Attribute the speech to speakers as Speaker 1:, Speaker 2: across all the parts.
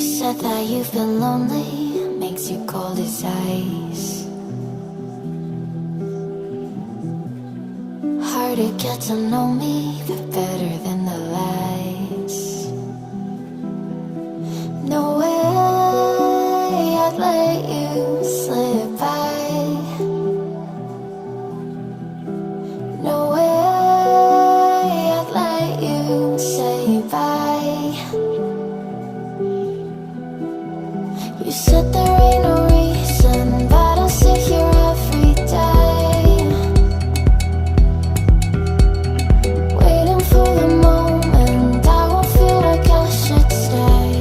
Speaker 1: said that you feel lonely, makes you cold as ice. Hard to get to know me, but better than the lies. No way I'd let you slip by. No way I'd let you say bye. You said there ain't no reason, but I'll sit here every day, waiting for the moment I won't feel like I should stay.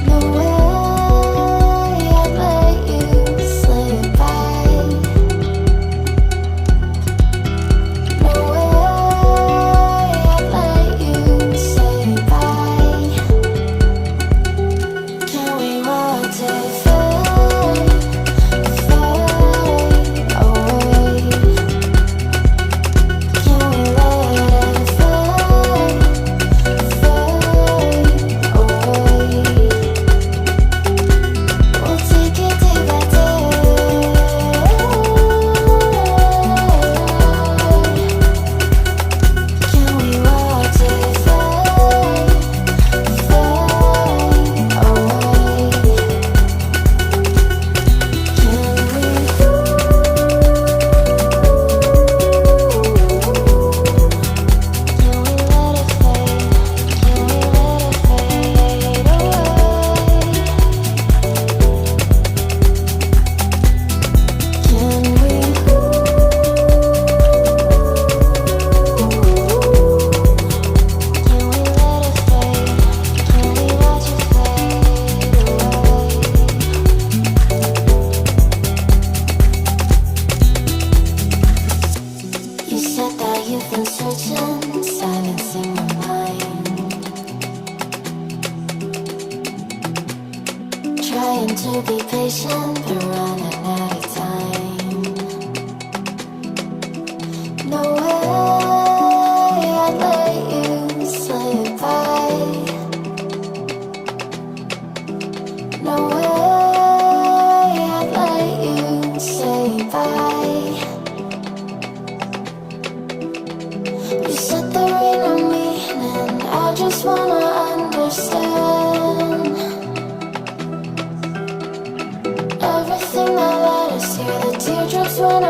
Speaker 1: No way I'd let you slip by. No way I'd let you say bye. Can we watch it fade, fade away? Can we let it fade, fade away? We'll take it day by day. Can we watch it fade, fade away? You said that you've been searching, silencing your mind, trying to be patient, but running out of time. No way I'd let you slip by. No way I'd let you say bye. You said there ain't no meaning, I just wanna understand everything that led us here, the teardrops when I